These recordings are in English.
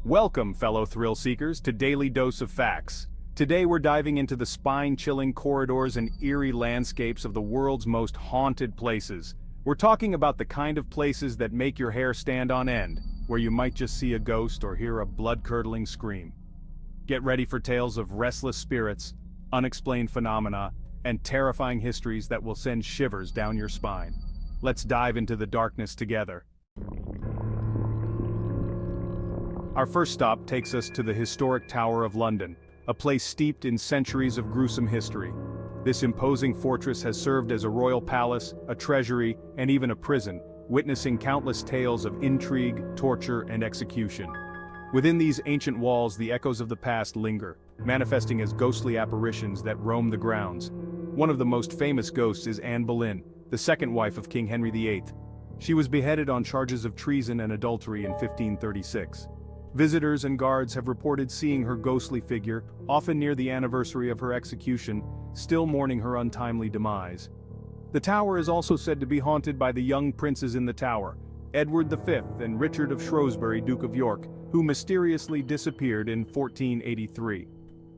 Welcome, fellow thrill seekers, to Daily Dose of Facts. Today we're diving into the spine-chilling corridors and eerie landscapes of the world's most haunted places. We're talking about the kind of places that make your hair stand on end, where you might just see a ghost or hear a blood-curdling scream. Get ready for tales of restless spirits, unexplained phenomena, and terrifying histories that will send shivers down your spine. Let's dive into the darkness together. Our first stop takes us to the historic Tower of London, a place steeped in centuries of gruesome history. This imposing fortress has served as a royal palace, a treasury, and even a prison, witnessing countless tales of intrigue, torture, and execution. Within these ancient walls, the echoes of the past linger, manifesting as ghostly apparitions that roam the grounds. One of the most famous ghosts is Anne Boleyn, the second wife of King Henry VIII. She was beheaded on charges of treason and adultery in 1536. Visitors and guards have reported seeing her ghostly figure, often near the anniversary of her execution, still mourning her untimely demise. The tower is also said to be haunted by the young princes in the tower, Edward V and Richard of Shrewsbury, Duke of York, who mysteriously disappeared in 1483.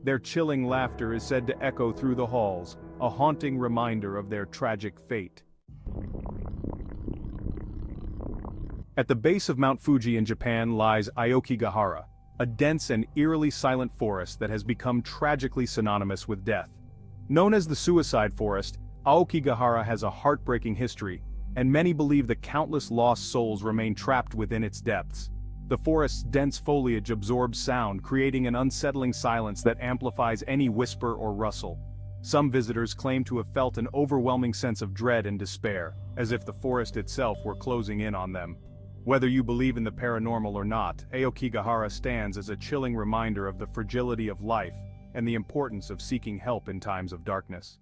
Their chilling laughter is said to echo through the halls, a haunting reminder of their tragic fate. At the base of Mount Fuji in Japan lies Aokigahara, a dense and eerily silent forest that has become tragically synonymous with death. Known as the Suicide Forest, Aokigahara has a heartbreaking history, and many believe that countless lost souls remain trapped within its depths. The forest's dense foliage absorbs sound, creating an unsettling silence that amplifies any whisper or rustle. Some visitors claim to have felt an overwhelming sense of dread and despair, as if the forest itself were closing in on them. Whether you believe in the paranormal or not, Aokigahara stands as a chilling reminder of the fragility of life and the importance of seeking help in times of darkness.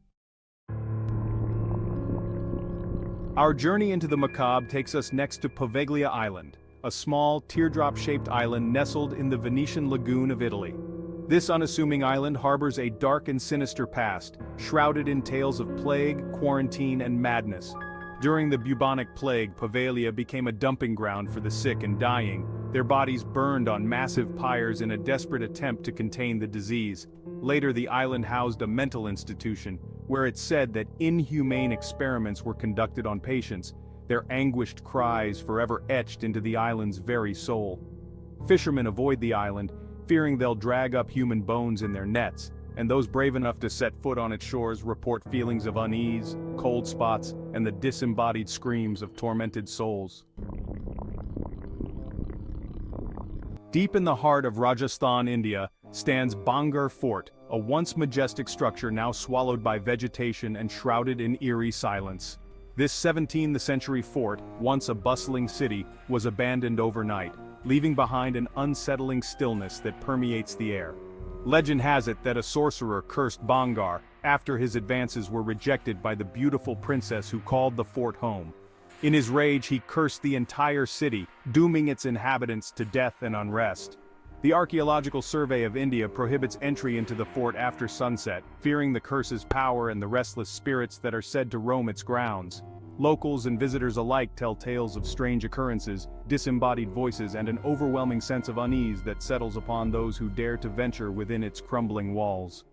Our journey into the macabre takes us next to Poveglia Island, a small, teardrop-shaped island nestled in the Venetian lagoon of Italy. This unassuming island harbors a dark and sinister past, shrouded in tales of plague, quarantine, and madness. During the bubonic plague, Poveglia became a dumping ground for the sick and dying, their bodies burned on massive pyres in a desperate attempt to contain the disease. Later, the island housed a mental institution, where it's said that inhumane experiments were conducted on patients, their anguished cries forever etched into the island's very soul. Fishermen avoid the island, fearing they'll drag up human bones in their nets, and those brave enough to set foot on its shores report feelings of unease, cold spots, and the disembodied screams of tormented souls. Deep in the heart of Rajasthan, India, stands Bhangarh Fort, a once majestic structure now swallowed by vegetation and shrouded in eerie silence. This 17th century fort, once a bustling city, was abandoned overnight, leaving behind an unsettling stillness that permeates the air. Legend has it that a sorcerer cursed Bhangarh after his advances were rejected by the beautiful princess who called the fort home. In his rage, he cursed the entire city, dooming its inhabitants to death and unrest. The Archaeological Survey of India prohibits entry into the fort after sunset, fearing the curse's power and the restless spirits that are said to roam its grounds. Locals and visitors alike tell tales of strange occurrences, disembodied voices, and an overwhelming sense of unease that settles upon those who dare to venture within its crumbling walls.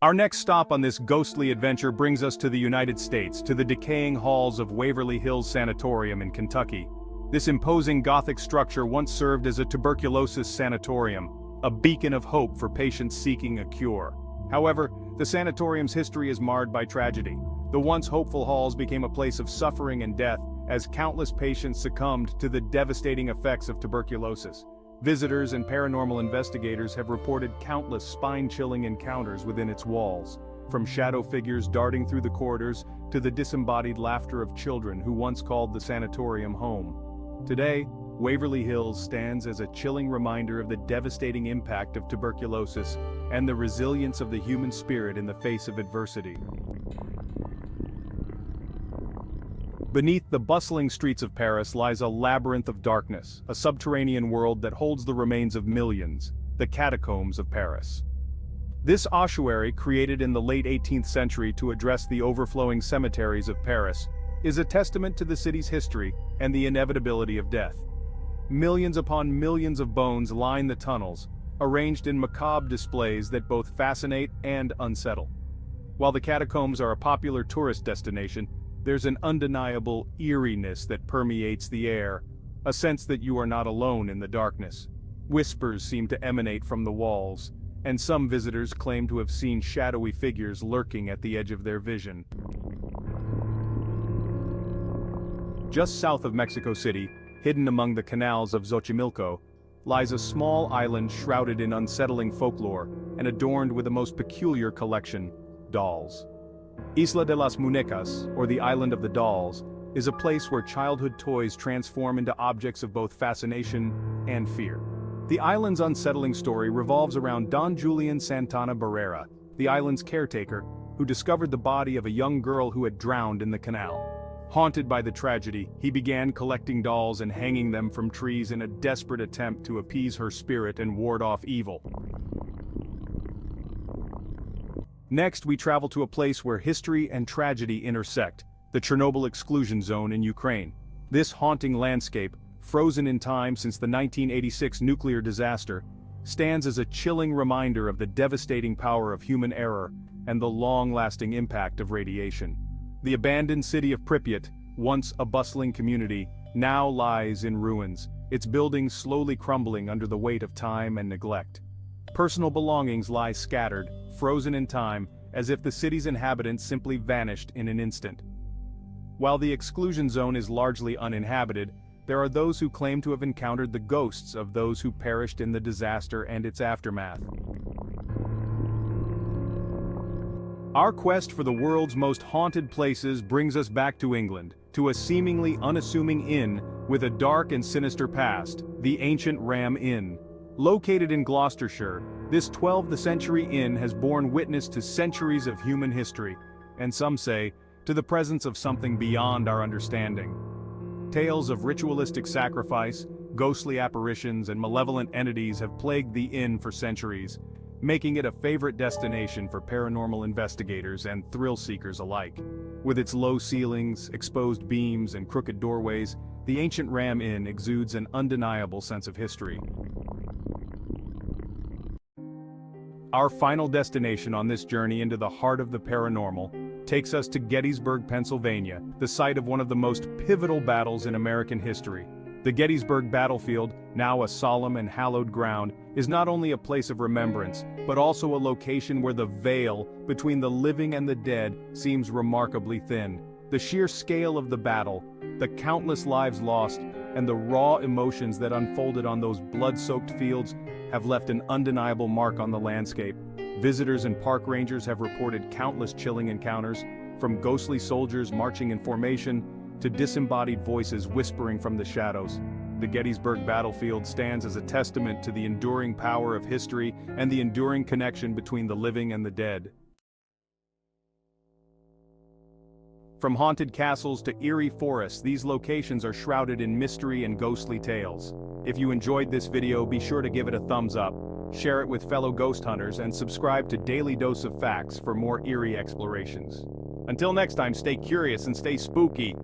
Our next stop on this ghostly adventure brings us to the United States, to the decaying halls of Waverly Hills Sanatorium in Kentucky. This imposing Gothic structure once served as a tuberculosis sanatorium, a beacon of hope for patients seeking a cure. However, the sanatorium's history is marred by tragedy. The once hopeful halls became a place of suffering and death as countless patients succumbed to the devastating effects of tuberculosis. Visitors and paranormal investigators have reported countless spine-chilling encounters within its walls, from shadow figures darting through the corridors to the disembodied laughter of children who once called the sanatorium home. Today, Waverly Hills stands as a chilling reminder of the devastating impact of tuberculosis and the resilience of the human spirit in the face of adversity. Beneath the bustling streets of Paris lies a labyrinth of darkness, a subterranean world that holds the remains of millions, the Catacombs of Paris. This ossuary, created in the late 18th century to address the overflowing cemeteries of Paris, is a testament to the city's history and the inevitability of death. Millions upon millions of bones line the tunnels, arranged in macabre displays that both fascinate and unsettle. While the catacombs are a popular tourist destination, there's an undeniable eeriness that permeates the air, a sense that you are not alone in the darkness. Whispers seem to emanate from the walls, and some visitors claim to have seen shadowy figures lurking at the edge of their vision. Just south of Mexico City, hidden among the canals of Xochimilco, lies a small island shrouded in unsettling folklore and adorned with a most peculiar collection: dolls. Isla de las Muñecas, or the Island of the Dolls, is a place where childhood toys transform into objects of both fascination and fear. The island's unsettling story revolves around Don Julian Santana Barrera, the island's caretaker, who discovered the body of a young girl who had drowned in the canal. Haunted by the tragedy, he began collecting dolls and hanging them from trees in a desperate attempt to appease her spirit and ward off evil. Next, we travel to a place where history and tragedy intersect, the Chernobyl exclusion zone in Ukraine. This haunting landscape, frozen in time since the 1986 nuclear disaster, stands as a chilling reminder of the devastating power of human error and the long-lasting impact of radiation. The abandoned city of Pripyat, once a bustling community, now lies in ruins, its buildings slowly crumbling under the weight of time and neglect. Personal belongings lie scattered, frozen in time, as if the city's inhabitants simply vanished in an instant. While the exclusion zone is largely uninhabited, there are those who claim to have encountered the ghosts of those who perished in the disaster and its aftermath. Our quest for the world's most haunted places brings us back to England, to a seemingly unassuming inn with a dark and sinister past, the ancient Ram Inn. Located in Gloucestershire, this 12th century inn has borne witness to centuries of human history, and some say, to the presence of something beyond our understanding. Tales of ritualistic sacrifice, ghostly apparitions, and malevolent entities have plagued the inn for centuries, making it a favorite destination for paranormal investigators and thrill-seekers alike. With its low ceilings, exposed beams, and crooked doorways, the ancient Ram Inn exudes an undeniable sense of history. Our final destination on this journey into the heart of the paranormal takes us to Gettysburg, Pennsylvania, the site of one of the most pivotal battles in American history. The Gettysburg battlefield, now a solemn and hallowed ground, is not only a place of remembrance, but also a location where the veil between the living and the dead seems remarkably thin. The sheer scale of the battle, the countless lives lost, and the raw emotions that unfolded on those blood-soaked fields have left an undeniable mark on the landscape. Visitors and park rangers have reported countless chilling encounters, from ghostly soldiers marching in formation to disembodied voices whispering from the shadows. The Gettysburg battlefield stands as a testament to the enduring power of history and the enduring connection between the living and the dead. From haunted castles to eerie forests, these locations are shrouded in mystery and ghostly tales. If you enjoyed this video, be sure to give it a thumbs up, share it with fellow ghost hunters, and subscribe to Daily Dose of Facts for more eerie explorations. Until next time, stay curious and stay spooky.